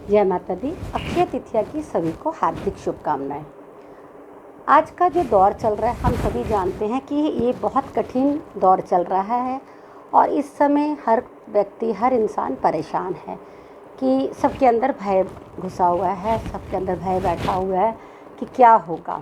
जय माता दी। अक्षय तृतीया की सभी को हार्दिक शुभकामनाएं। आज का जो दौर चल रहा है, हम सभी जानते हैं कि ये बहुत कठिन दौर चल रहा है और इस समय हर व्यक्ति, हर इंसान परेशान है कि सबके अंदर भय घुसा हुआ है, सबके अंदर भय बैठा हुआ है कि क्या होगा।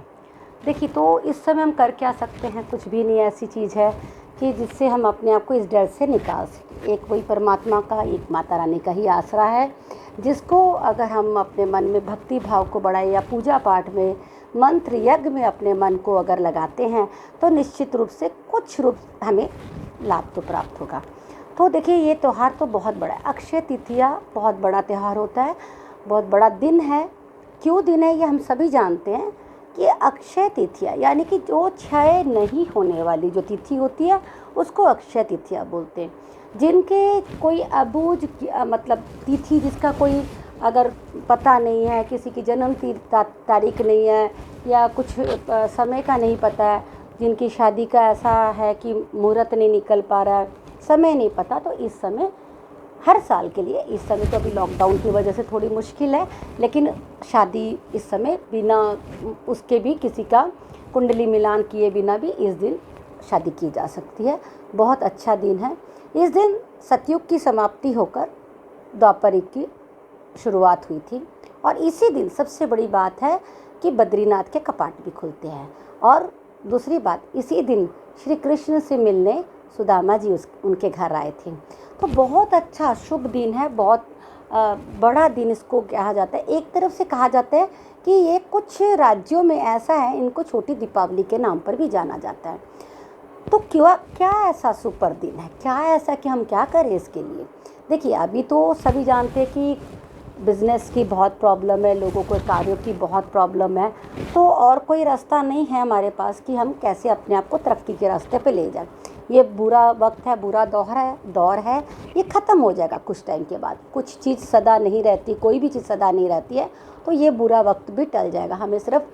देखिए, तो इस समय हम कर क्या सकते हैं? कुछ भी नहीं। ऐसी चीज़ है कि जिससे हम अपने आप को इस डर से निकाल सकें। एक वही परमात्मा का, एक माता रानी का ही आसरा है, जिसको अगर हम अपने मन में भक्ति भाव को बढ़ाएं या पूजा पाठ में, मंत्र यज्ञ में अपने मन को अगर लगाते हैं तो निश्चित रूप से कुछ रूप हमें लाभ तो प्राप्त होगा। तो देखिए, ये त्यौहार तो बहुत बड़ा है। अक्षय तृतीया बहुत बड़ा त्यौहार होता है, बहुत बड़ा दिन है। क्यों दिन है ये हम सभी जानते हैं कि अक्षय तृतीया यानी कि जो क्षय नहीं होने वाली जो तिथि होती है उसको अक्षय तृतीया बोलते हैं। जिनके कोई अबूझ मतलब तिथि, जिसका कोई अगर पता नहीं है, किसी की जन्म तारीख नहीं है या कुछ समय का नहीं पता है, जिनकी शादी का ऐसा है कि मुहूर्त नहीं निकल पा रहा है, समय नहीं पता, तो इस समय हर साल के लिए, इस समय तो अभी लॉकडाउन की वजह से थोड़ी मुश्किल है, लेकिन शादी इस समय बिना उसके भी, किसी का कुंडली मिलान किए बिना भी इस दिन शादी की जा सकती है। बहुत अच्छा दिन है। इस दिन सतयुग की समाप्ति होकर द्वापर युग की शुरुआत हुई थी और इसी दिन सबसे बड़ी बात है कि बद्रीनाथ के कपाट भी खुलते हैं। और दूसरी बात, इसी दिन श्री कृष्ण से मिलने सुदामा जी उनके घर आए थे। तो बहुत अच्छा शुभ दिन है, बहुत बड़ा दिन इसको कहा जाता है। एक तरफ से कहा जाता है कि ये कुछ राज्यों में ऐसा है, इनको छोटी दीपावली के नाम पर भी जाना जाता है। तो क्या ऐसा सुपर दिन है, क्या ऐसा कि हम क्या करें इसके लिए? देखिए, अभी तो सभी जानते हैं कि बिज़नेस की बहुत प्रॉब्लम है, लोगों को कार्यों की बहुत प्रॉब्लम है, तो और कोई रास्ता नहीं है हमारे पास कि हम कैसे अपने आप को तरक्की के रास्ते पे ले जाएं। ये बुरा वक्त है, बुरा दौर है, ये ख़त्म हो जाएगा कुछ टाइम के बाद। कुछ चीज़ सदा नहीं रहती, कोई भी चीज़ सदा नहीं रहती है, तो ये बुरा वक्त भी टल जाएगा। हमें सिर्फ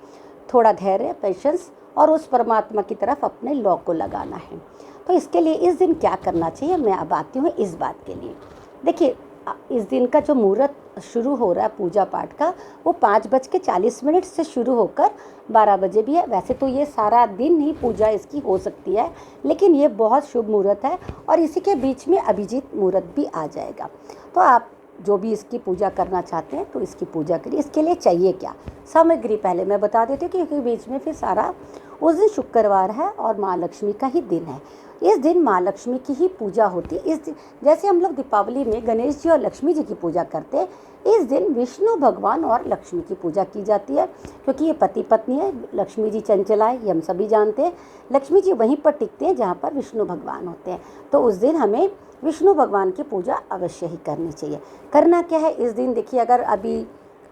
थोड़ा धैर्य, पेशेंस और उस परमात्मा की तरफ अपने लौ को लगाना है। तो इसके लिए इस दिन क्या करना चाहिए, मैं अब आती हूँ इस बात के लिए। देखिए, इस दिन का जो मुहूर्त शुरू हो रहा है पूजा पाठ का, वो 5:40 से शुरू होकर 12 बजे भी है। वैसे तो ये सारा दिन ही पूजा इसकी हो सकती है, लेकिन ये बहुत शुभ मुहूर्त है और इसी के बीच में अभिजीत मुहूर्त भी आ जाएगा। तो आप जो भी इसकी पूजा करना चाहते हैं तो इसकी पूजा करिए। इसके लिए चाहिए क्या सामग्री, पहले मैं बता देती हूँ, क्योंकि बीच में फिर सारा, उस दिन शुक्रवार है और माँ लक्ष्मी का ही दिन है। इस दिन माँ लक्ष्मी की ही पूजा होती है। इस दिन जैसे हम लोग दीपावली में गणेश जी और लक्ष्मी जी की पूजा करते हैं, इस दिन विष्णु भगवान और लक्ष्मी की पूजा की जाती है, क्योंकि ये पति पत्नी है। लक्ष्मी जी चंचला है, ये हम सभी जानते हैं। लक्ष्मी जी वहीं पर टिकते हैं जहाँ पर विष्णु भगवान होते हैं। तो उस दिन हमें विष्णु भगवान की पूजा अवश्य ही करनी चाहिए। करना क्या है इस दिन? देखिए, अगर अभी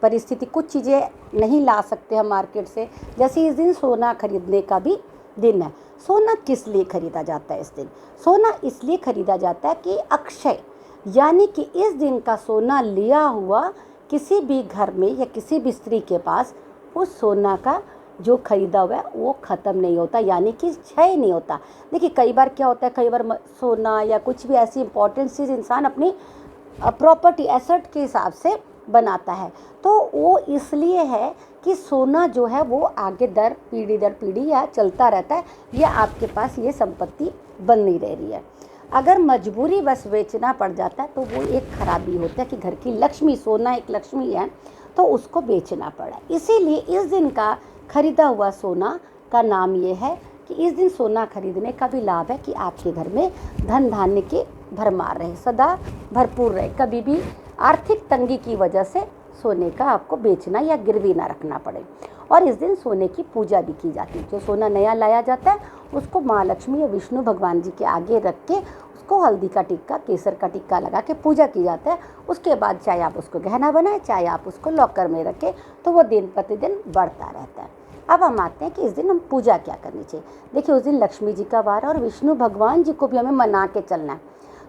परिस्थिति, कुछ चीज़ें नहीं ला सकते हम मार्केट से, जैसे इस दिन सोना खरीदने का भी दिन है। सोना किस लिए खरीदा जाता है इस दिन? सोना इसलिए खरीदा जाता है कि अक्षय, यानी कि इस दिन का सोना लिया हुआ किसी भी घर में या किसी भी स्त्री के पास उस सोना का जो खरीदा हुआ है वो ख़त्म नहीं होता, यानी कि क्षय नहीं होता। देखिए, कई बार क्या होता है, कई बार सोना या कुछ भी ऐसी इंपॉर्टेंट चीज़ इंसान अपनी प्रॉपर्टी, एसेट के हिसाब से बनाता है, तो वो इसलिए है कि सोना जो है वो आगे दर पीढ़ी या चलता रहता है, या आपके पास ये संपत्ति बन नहीं रह रही है। अगर मजबूरी बस बेचना पड़ जाता है तो वो एक खराबी होता है कि घर की लक्ष्मी, सोना एक लक्ष्मी है, तो उसको बेचना पड़ा। इसीलिए इस दिन का खरीदा हुआ सोना का नाम ये है कि इस दिन सोना खरीदने का भी लाभ है कि आपके घर में धन धान्य की भरमार रहे, सदा भरपूर रहे, कभी भी आर्थिक तंगी की वजह से सोने का आपको बेचना या गिरवी ना रखना पड़े। और इस दिन सोने की पूजा भी की जाती है। जो सोना नया लाया जाता है उसको माँ लक्ष्मी या विष्णु भगवान जी के आगे रख के उसको हल्दी का टिक्का, केसर का टिक्का लगा के पूजा की जाता है। उसके बाद चाहे आप उसको गहना बनाएं, चाहे आप उसको लॉकर में रखें, तो वो दिन प्रतिदिन बढ़ता रहता है। अब हम आते हैं कि इस दिन हम पूजा क्या करनी चाहिए। देखिए, उस दिन लक्ष्मी जी का वार है और विष्णु भगवान जी को भी हमें मना के चलना है।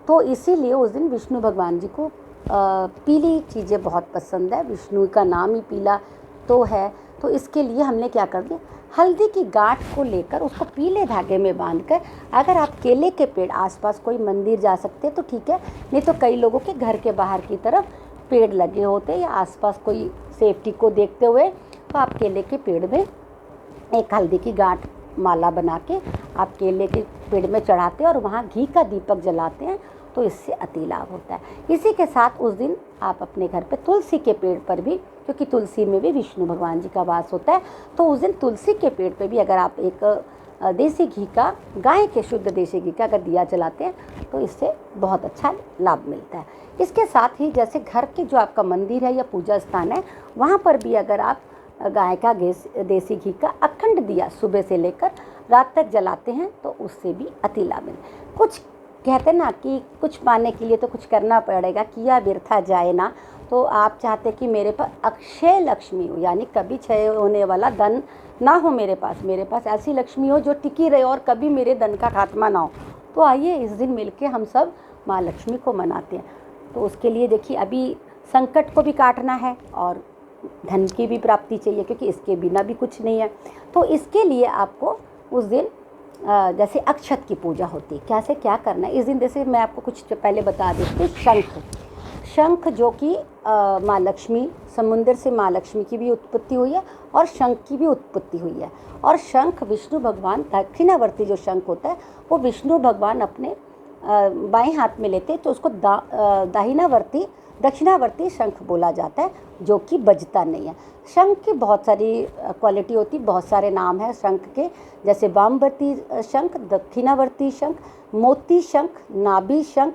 तो इसीलिए उस दिन विष्णु भगवान जी को पीली चीज़ें बहुत पसंद है। विष्णु का नाम ही पीला तो है, तो इसके लिए हमने क्या कर दिया, हल्दी की गांठ को लेकर उसको पीले धागे में बांधकर, अगर आप केले के पेड़, आसपास कोई मंदिर जा सकते हैं तो ठीक है, नहीं तो कई लोगों के घर के बाहर की तरफ पेड़ लगे होते हैं या आसपास कोई सेफ्टी को देखते हुए, तो आप केले के पेड़ में एक हल्दी की गांठ माला बना के आप केले के पेड़ में चढ़ाते हैं और वहाँ घी का दीपक जलाते हैं, तो इससे अति लाभ होता है। इसी के साथ उस दिन आप अपने घर पे तुलसी के पेड़ पर भी, क्योंकि तुलसी में भी विष्णु भगवान जी का वास होता है, तो उस दिन तुलसी के पेड़ पे भी अगर आप एक देसी घी का, गाय के शुद्ध देसी घी का अगर दिया जलाते हैं तो इससे बहुत अच्छा लाभ मिलता है। इसके साथ ही जैसे घर के जो आपका मंदिर है या पूजा स्थान है, वहाँ पर भी अगर आप गाय का देसी घी का अखंड दिया सुबह से लेकर रात तक जलाते हैं तो उससे भी अति लाभ मिलता है। कुछ कहते हैं ना कि कुछ पाने के लिए तो कुछ करना पड़ेगा, किया व्यर्था जाए ना। तो आप चाहते कि मेरे पास अक्षय लक्ष्मी हो, यानी कभी क्षय होने वाला धन ना हो मेरे पास ऐसी लक्ष्मी हो जो टिकी रहे और कभी मेरे धन का खात्मा ना हो। तो आइए इस दिन मिलके हम सब माँ लक्ष्मी को मनाते हैं। तो उसके लिए देखिए, अभी संकट को भी काटना है और धन की भी प्राप्ति चाहिए, क्योंकि इसके बिना भी कुछ नहीं है। तो इसके लिए आपको उस दिन जैसे अक्षत की पूजा होती है, कैसे क्या करना है इस दिन। जैसे मैं आपको कुछ पहले बता देती हूँ, शंख जो कि माँ लक्ष्मी, समुद्र से माँ लक्ष्मी की भी उत्पत्ति हुई है और शंख की भी उत्पत्ति हुई है। और शंख विष्णु भगवान, दक्षिणावर्ती जो शंख होता है वो विष्णु भगवान अपने बाएं हाथ में लेते हैं, तो उसको दक्षिणावर्ती शंख बोला जाता है, जो कि बजता नहीं है। शंख की बहुत सारी क्वालिटी होती, बहुत सारे नाम हैं शंख के, जैसे वामवर्ती शंख, दक्षिणावर्ती शंख, मोती शंख, नाभि शंख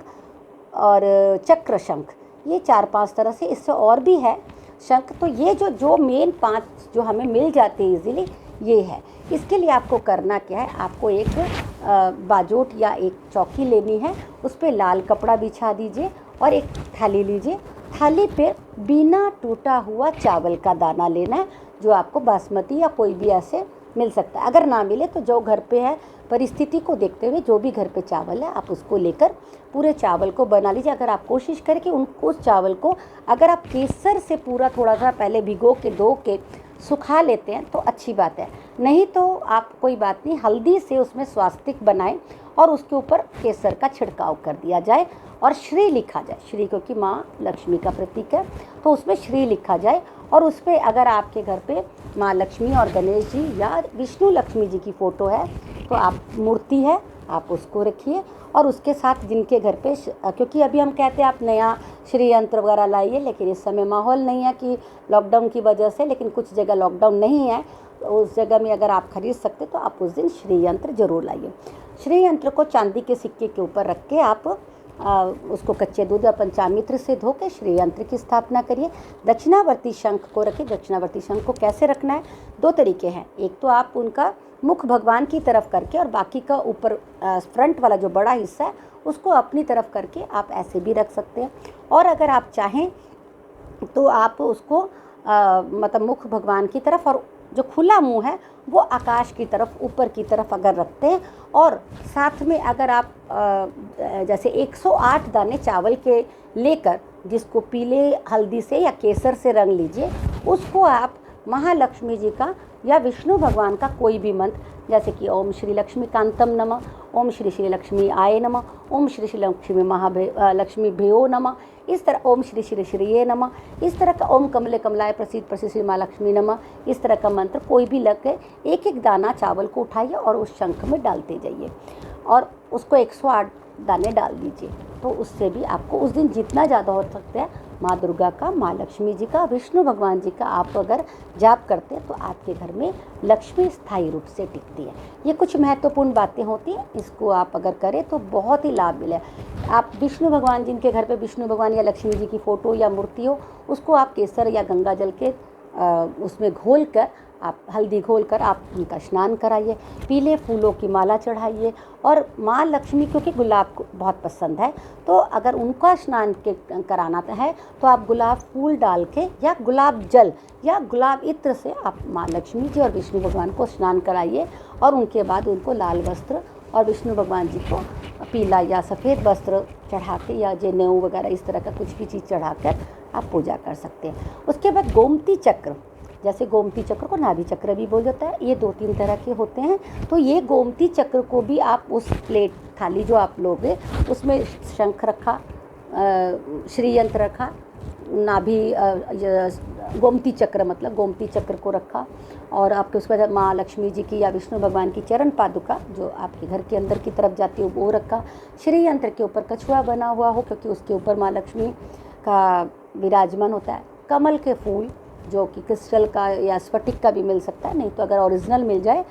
और चक्र शंख, ये 4-5 तरह से, इससे और भी है शंख। तो ये जो मेन 5 जो हमें मिल जाते हैं इजीली, ये है। इसके लिए आपको करना क्या है, आपको एक बाजोट या एक चौकी लेनी है, उस पर लाल कपड़ा बिछा दीजिए और एक थाली लीजिए। थाली पे बिना टूटा हुआ चावल का दाना लेना है, जो आपको बासमती या कोई भी ऐसे मिल सकता है। अगर ना मिले तो जो घर पे है, परिस्थिति को देखते हुए जो भी घर पे चावल है आप उसको लेकर पूरे चावल को बना लीजिए। अगर आप कोशिश करें कि उस चावल को अगर आप केसर से पूरा थोड़ा सा पहले भिगो के धो के सुखा लेते हैं तो अच्छी बात है, नहीं तो आप कोई बात नहीं, हल्दी से उसमें स्वास्तिक बनाएं और उसके ऊपर केसर का छिड़काव कर दिया जाए और श्री लिखा जाए। श्री क्योंकि माँ लक्ष्मी का प्रतीक है, तो उसमें श्री लिखा जाए। और उस पर अगर आपके घर पे माँ लक्ष्मी और गणेश जी या विष्णु लक्ष्मी जी की फ़ोटो है तो आप, मूर्ति है, आप उसको रखिए। और उसके साथ जिनके घर पे, क्योंकि अभी हम कहते हैं आप नया श्री यंत्र वगैरह लाइए, लेकिन इस समय माहौल नहीं है कि लॉकडाउन की वजह से, लेकिन कुछ जगह लॉकडाउन नहीं है, तो उस जगह में अगर आप खरीद सकते तो आप उस दिन श्री यंत्र ज़रूर लाइए। श्री यंत्र को चांदी के सिक्के के ऊपर रख के आप उसको कच्चे दूध या पंचामृत से धो के श्री यंत्र की स्थापना करिए। दक्षिणावर्ती शंख को रखिए। दक्षिणावर्ती शंख को कैसे रखना है, 2 तरीके हैं। एक तो आप उनका मुख भगवान की तरफ करके और बाकी का ऊपर फ्रंट वाला जो बड़ा हिस्सा है उसको अपनी तरफ करके आप ऐसे भी रख सकते हैं। और अगर आप चाहें तो आप उसको मतलब मुख भगवान की तरफ और जो खुला मुंह है वो आकाश की तरफ, ऊपर की तरफ अगर रखते हैं, और साथ में अगर आप जैसे 108 दाने चावल के लेकर, जिसको पीले हल्दी से या केसर से रंग लीजिए, उसको आप महालक्ष्मी जी का या विष्णु भगवान का कोई भी मंत्र, जैसे कि ओम श्री लक्ष्मी कांतम नमः, ओम श्री श्री लक्ष्मी आय नमः, ओम श्री श्री लक्ष्मी लक्ष्मी भयो नमः, इस तरह ओम श्री श्री श्रीये नमः, इस तरह का ओम कमले कमलाय प्रसिद्ध प्रसिद्ध श्री माँ लक्ष्मी नमः, इस तरह का मंत्र कोई भी लग के एक एक दाना चावल को उठाइए और उस शंख में डालते जाइए और उसको 108 दाने डाल दीजिए। तो उससे भी आपको उस दिन जितना ज़्यादा हो सकता है माँ दुर्गा का, माँ लक्ष्मी जी का, विष्णु भगवान जी का आप अगर जाप करते हैं तो आपके घर में लक्ष्मी स्थायी रूप से टिकती है। ये कुछ महत्वपूर्ण बातें होती हैं, इसको आप अगर करें तो बहुत ही लाभ मिले। आप विष्णु भगवान, जिनके घर पे विष्णु भगवान या लक्ष्मी जी की फ़ोटो या मूर्ति हो, उसको आप केसर या गंगा जल के उसमें घोल कर, आप हल्दी घोल कर आप उनका स्नान कराइए, पीले फूलों की माला चढ़ाइए। और माँ लक्ष्मी क्योंकि गुलाब को बहुत पसंद है, तो अगर उनका स्नान कराना है तो आप गुलाब फूल डाल के या गुलाब जल या गुलाब इत्र से आप माँ लक्ष्मी जी और विष्णु भगवान को स्नान कराइए। और उनके बाद उनको लाल वस्त्र और विष्णु भगवान जी को पीला या सफ़ेद वस्त्र चढ़ा के या जनेऊ वगैरह इस तरह का कुछ भी चीज़ चढ़ाकर आप पूजा कर सकते हैं। उसके बाद गोमती चक्र, जैसे गोमती चक्र को नाभि चक्र भी बोल जाता है, ये 2-3 तरह के होते हैं। तो ये गोमती चक्र को भी आप उस प्लेट थाली जो आप लोगे उसमें शंख रखा, श्री यंत्र रखा, नाभि गोमती चक्र, मतलब गोमती चक्र को रखा, और आपके उसके बाद माँ लक्ष्मी जी की या विष्णु भगवान की चरण पादुका जो आपके घर के अंदर की तरफ जाती है वो रखा। श्री यंत्र के ऊपर कछुआ बना हुआ हो, क्योंकि उसके ऊपर माँ लक्ष्मी का विराजमान होता है। कमल के फूल जो कि क्रिस्टल का या स्फटिक का भी मिल सकता है, नहीं तो अगर ओरिजिनल मिल जाए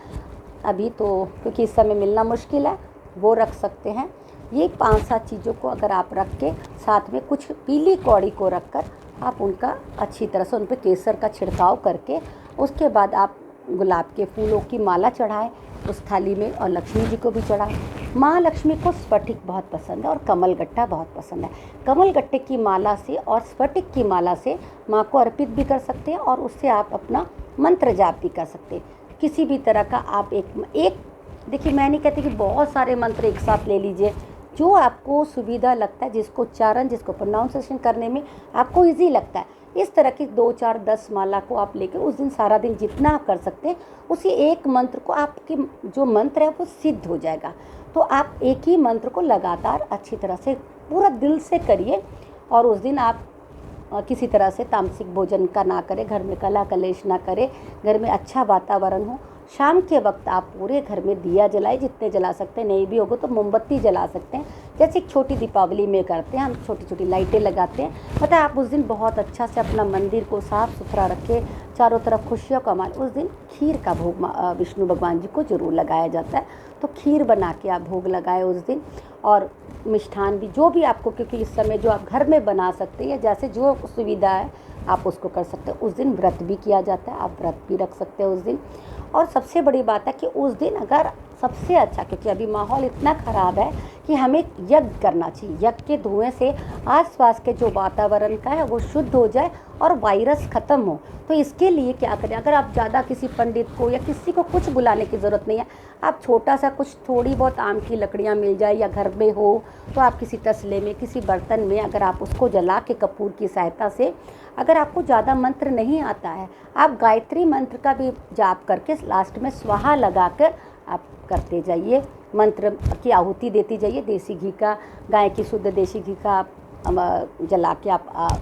अभी तो, क्योंकि इस समय मिलना मुश्किल है, वो रख सकते हैं। ये 5-7 चीज़ों को अगर आप रख के साथ में कुछ पीली कौड़ी को रख कर आप उनका अच्छी तरह से उन पर केसर का छिड़काव करके उसके बाद आप गुलाब के फूलों की माला चढ़ाएं उस थाली में, और लक्ष्मी जी को भी चढ़ाएं। माँ लक्ष्मी को स्फटिक बहुत पसंद है और कमल गट्टा बहुत पसंद है। कमल गट्टे की माला से और स्फटिक की माला से माँ को अर्पित भी कर सकते हैं, और उससे आप अपना मंत्र जाप भी कर सकते हैं। किसी भी तरह का आप एक देखिए, मैं नहीं कहती कि बहुत सारे मंत्र एक साथ ले लीजिए, जो आपको सुविधा लगता है, जिसको उच्चारण, जिसको प्रोनाउंसिएशन करने में आपको इजी लगता है, इस तरह की 2, 4, 10 माला को आप लेकर उस दिन सारा दिन जितना आप कर सकते हैं, उसी एक मंत्र को, आपके जो मंत्र है वो सिद्ध हो जाएगा। तो आप एक ही मंत्र को लगातार अच्छी तरह से पूरा दिल से करिए, और उस दिन आप किसी तरह से तामसिक भोजन का ना करें, घर में कला कलेश ना करें, घर में अच्छा वातावरण हो। शाम के वक्त आप पूरे घर में दिया जलाएं, जितने जला सकते हैं, नहीं भी होगा तो मोमबत्ती जला सकते हैं, जैसे एक छोटी दीपावली में करते हैं हम, छोटी छोटी लाइटें लगाते हैं। मतलब आप उस दिन बहुत अच्छा से अपना मंदिर को साफ़ सुथरा रखें, चारों तरफ खुशियों का माल। उस दिन खीर का भोग विष्णु भगवान जी को ज़रूर लगाया जाता है, तो खीर बना के आप भोग लगाएं उस दिन, और मिष्ठान भी जो भी आपको, क्योंकि इस समय जो आप घर में बना सकते हैं, जैसे जो सुविधा है आप उसको कर सकते हैं। उस दिन व्रत भी किया जाता है, आप व्रत भी रख सकते हैं उस दिन। और सबसे बड़ी बात है कि उस दिन अगर सबसे अच्छा, क्योंकि अभी माहौल इतना ख़राब है कि हमें यज्ञ करना चाहिए। यज्ञ के धुएं से आसपास के जो वातावरण का है वो शुद्ध हो जाए और वायरस ख़त्म हो। तो इसके लिए क्या करें, अगर आप ज़्यादा किसी पंडित को या किसी को कुछ बुलाने की ज़रूरत नहीं है, आप छोटा सा कुछ थोड़ी बहुत आम की लकड़ियाँ मिल जाए या घर में हो तो आप किसी तसले में, किसी बर्तन में अगर आप उसको जला के कपूर की सहायता से, अगर आपको ज़्यादा मंत्र नहीं आता है, आप गायत्री मंत्र का भी जाप करके लास्ट में स्वाहा लगाकर आप करते जाइए, मंत्र की आहुति देती जाइए। देसी घी का, गाय की शुद्ध देसी घी का आप जला के आप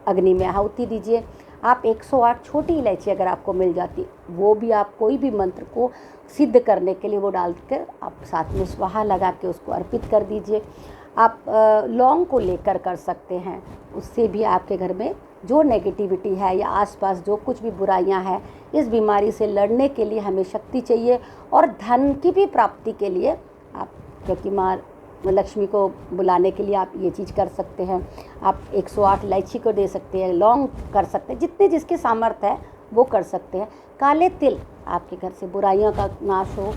अग्नि में आहुति दीजिए। आप 108 छोटी इलायची अगर आपको मिल जाती, वो भी आप कोई भी मंत्र को सिद्ध करने के लिए वो डाल कर आप साथ में स्वाहा लगा के उसको अर्पित कर दीजिए। आप लौंग को लेकर कर सकते हैं, उससे भी आपके घर में जो नेगेटिविटी है या आसपास जो कुछ भी बुराइयां हैं, इस बीमारी से लड़ने के लिए हमें शक्ति चाहिए, और धन की भी प्राप्ति के लिए आप, क्योंकि माँ लक्ष्मी को बुलाने के लिए आप ये चीज़ कर सकते हैं। आप 108 इलायची को दे सकते हैं, लौंग कर सकते हैं, जितने जिसके सामर्थ्य है वो कर सकते हैं। काले तिल, आपके घर से बुराइयों का नाश हो,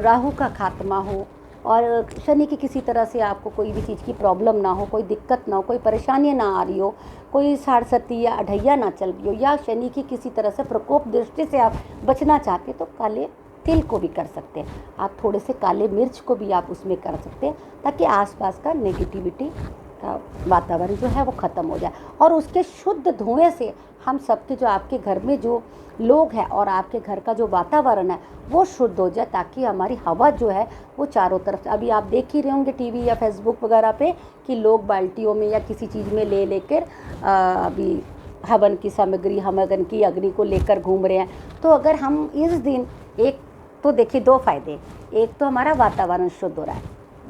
राहु का खात्मा हो, और शनि की किसी तरह से आपको कोई भी चीज़ की प्रॉब्लम ना हो, कोई दिक्कत ना हो, कोई परेशानी ना आ रही हो, कोई साढ़सती या अढ़ैया ना चल रही हो, या शनि की किसी तरह से प्रकोप दृष्टि से आप बचना चाहते हैं, तो काले तिल को भी कर सकते हैं। आप थोड़े से काले मिर्च को भी आप उसमें कर सकते हैं, ताकि आसपास का नेगेटिविटी का वातावरण जो है वो ख़त्म हो जाए, और उसके शुद्ध धुएं से हम सबके, जो आपके घर में जो लोग हैं और आपके घर का जो वातावरण है वो शुद्ध हो जाए, ताकि हमारी हवा जो है वो चारों तरफ। अभी आप देख ही रहे होंगे टीवी या फेसबुक वगैरह पे कि लोग बाल्टियों में या किसी चीज़ में ले लेकर अभी हवन की सामग्री, हवन की अग्नि को लेकर घूम रहे हैं। तो अगर हम इस दिन, एक तो देखिए 2 फायदे, एक तो हमारा वातावरण शुद्ध हो रहा है,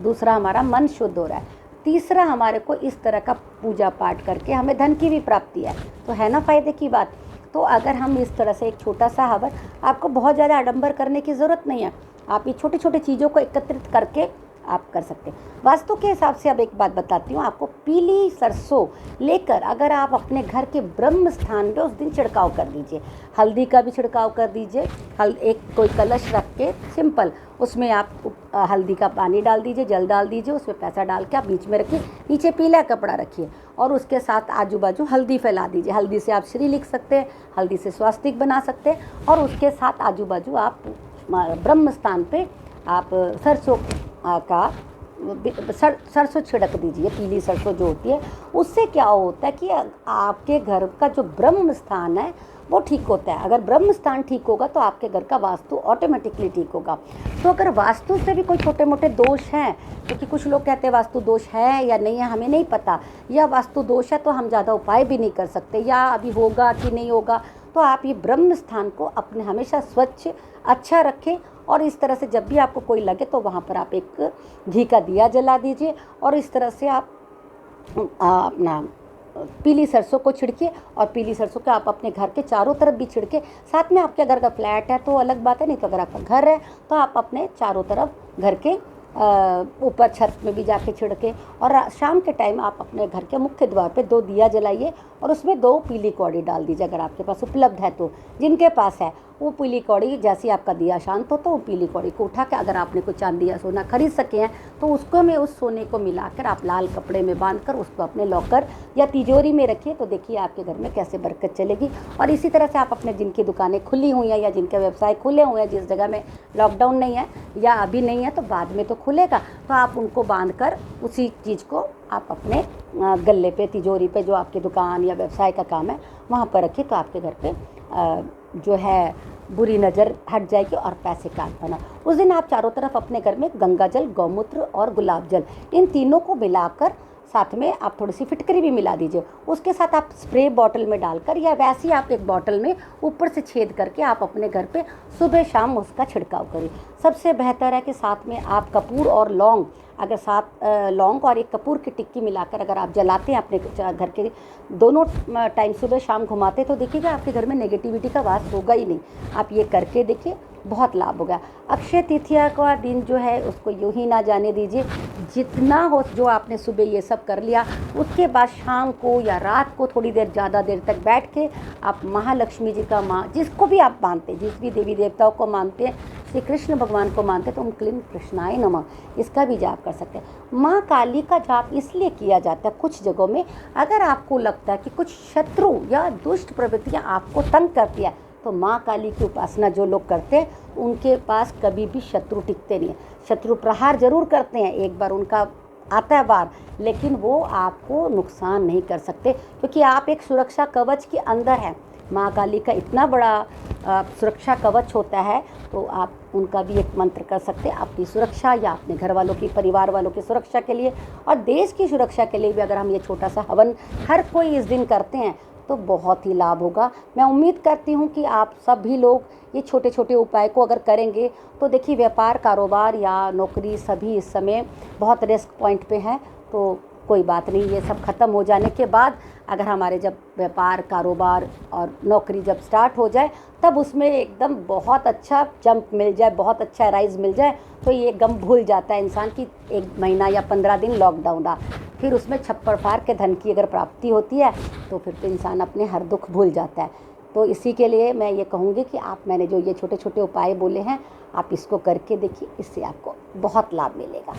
दूसरा हमारा मन शुद्ध हो रहा है, तीसरा हमारे को इस तरह का पूजा पाठ करके हमें धन की भी प्राप्ति है, तो है ना फ़ायदे की बात। तो अगर हम इस तरह से एक छोटा सा हवन, आपको बहुत ज़्यादा आडंबर करने की ज़रूरत नहीं है, आप ये छोटी छोटी चीज़ों को एकत्रित करके आप कर सकते हैं। वास्तु के हिसाब से अब एक बात बताती हूँ आपको, पीली सरसों लेकर अगर आप अपने घर के ब्रह्म स्थान पे उस दिन छिड़काव कर दीजिए, हल्दी का भी छिड़काव कर दीजिए। एक कोई कलश रख के सिंपल, उसमें आप हल्दी का पानी डाल दीजिए, जल डाल दीजिए, उसमें पैसा डाल के आप बीच में रखिए, नीचे पीला कपड़ा रखिए, और उसके साथ आजू बाजू हल्दी फैला दीजिए। हल्दी से आप श्री लिख सकते हैं, हल्दी से स्वास्तिक बना सकते हैं, और उसके साथ आजू बाजू आप ब्रह्म स्थान पे आप सरसों का सरसों छिड़क दीजिए, पीली सरसों जो होती है। उससे क्या होता है कि आपके घर का जो ब्रह्म स्थान है वो ठीक होता है। अगर ब्रह्म स्थान ठीक होगा तो आपके घर का वास्तु ऑटोमेटिकली ठीक होगा। तो अगर वास्तु से भी कोई छोटे मोटे दोष हैं, क्योंकि कुछ लोग कहते हैं वास्तु दोष है या नहीं है हमें नहीं पता, या वास्तु दोष है तो हम ज़्यादा उपाय भी नहीं कर सकते, या अभी होगा कि नहीं होगा, तो आप ये ब्रह्म स्थान को अपने हमेशा स्वच्छ अच्छा रखें। और इस तरह से जब भी आपको कोई लगे तो वहाँ पर आप एक घी का दिया जला दीजिए, और इस तरह से आप अपना पीली सरसों को छिड़किए। और पीली सरसों का आप अपने घर के चारों तरफ भी छिड़के। साथ में आपके घर का फ्लैट है तो अलग बात है, नहीं तो अगर आपका घर है तो आप अपने चारों तरफ घर के ऊपर छत में भी जाके छिड़के। और शाम के टाइम आप अपने घर के मुख्य द्वार पे 2 दिया जलाइए और उसमें 2 पीली कौड़ी डाल दीजिए अगर आपके पास उपलब्ध है तो। जिनके पास है वो पीली कौड़ी, जैसे आपका दिया शांत हो तो वो पीली कौड़ी को उठा के, अगर आपने कोई चांदी या सोना खरीद सके हैं तो उसको में उस सोने को मिलाकर आप लाल कपड़े में बांधकर उसको अपने लॉकर या तिजोरी में रखिए। तो देखिए आपके घर में कैसे बरकत चलेगी। और इसी तरह से आप अपने जिनकी दुकानें खुली हुई हैं या जिनके व्यवसाय खुले हुए हैं, जिस जगह में लॉकडाउन नहीं है या अभी नहीं है तो बाद में तो खुलेगा, तो आप उनको बांधकर उसी चीज़ को आप अपने गल्ले पे, तिजोरी पे, जो आपकी दुकान या व्यवसाय का काम है वहाँ पर रखिए। तो आपके घर पे जो है बुरी नज़र हट जाएगी और पैसे का आना। उस दिन आप चारों तरफ अपने घर में गंगा जल, गौमूत्र और गुलाब जल, इन तीनों को मिलाकर साथ में आप थोड़ी सी फिटकरी भी मिला दीजिए। उसके साथ आप स्प्रे बॉटल में डालकर या वैसे ही आप एक बॉटल में ऊपर से छेद करके आप अपने घर पे सुबह शाम उसका छिड़काव करिए। सबसे बेहतर है कि साथ में आप कपूर और लौंग, अगर साथ लौंग और एक कपूर की टिक्की मिलाकर अगर आप जलाते हैं अपने घर के दोनों टाइम सुबह शाम घुमाते, तो देखिएगा आपके घर में नेगेटिविटी का वास होगा ही नहीं। आप ये करके देखिए, बहुत लाभ होगा। अक्षय तृतीया का दिन जो है उसको यूँ ही ना जाने दीजिए। जितना हो जो आपने सुबह ये सब कर लिया, उसके बाद शाम को या रात को थोड़ी देर ज़्यादा देर तक बैठ के आप महालक्ष्मी जी का जिसको भी आप मानते, जिस भी देवी देवताओं को मानते हैं, श्री कृष्ण भगवान को मानते हैं तो ओम क्लीं कृष्णाय नमः इसका भी जाप कर सकते हैं। माँ काली का जाप इसलिए किया जाता है कुछ जगहों में, अगर आपको लगता है कि कुछ शत्रु या दुष्ट प्रवृत्तियाँ आपको तंग करती है तो माँ काली की उपासना जो लोग करते हैं उनके पास कभी भी शत्रु टिकते नहीं है। शत्रु प्रहार जरूर करते हैं, एक बार उनका आता है बार, लेकिन वो आपको नुकसान नहीं कर सकते क्योंकि आप एक सुरक्षा कवच के अंदर हैं। माँ काली का इतना बड़ा सुरक्षा कवच होता है, तो आप उनका भी एक मंत्र कर सकते हैं अपनी सुरक्षा या अपने घर वालों की, परिवार वालों की सुरक्षा के लिए और देश की सुरक्षा के लिए भी। अगर हम ये छोटा सा हवन हर कोई इस दिन करते हैं तो बहुत ही लाभ होगा। मैं उम्मीद करती हूँ कि आप सभी लोग ये छोटे छोटे उपाय को अगर करेंगे तो देखिए व्यापार, कारोबार या नौकरी सभी इस समय बहुत रिस्क पॉइंट पे हैं। तो कोई बात नहीं, ये सब ख़त्म हो जाने के बाद अगर हमारे जब व्यापार, कारोबार और नौकरी जब स्टार्ट हो जाए तब उसमें एकदम बहुत अच्छा जंप मिल जाए, बहुत अच्छा राइज मिल जाए, तो ये गम भूल जाता है इंसान की 1 महीना या 15 दिन लॉकडाउन रहा, फिर उसमें छप्पर फाड़ के धन की अगर प्राप्ति होती है तो फिर तो इंसान अपने हर दुख भूल जाता है। तो इसी के लिए मैं ये कहूँगी कि मैंने जो ये छोटे छोटे उपाय बोले हैं आप इसको करके देखिए, इससे आपको बहुत लाभ मिलेगा।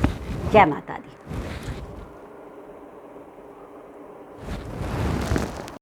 जय माता दी।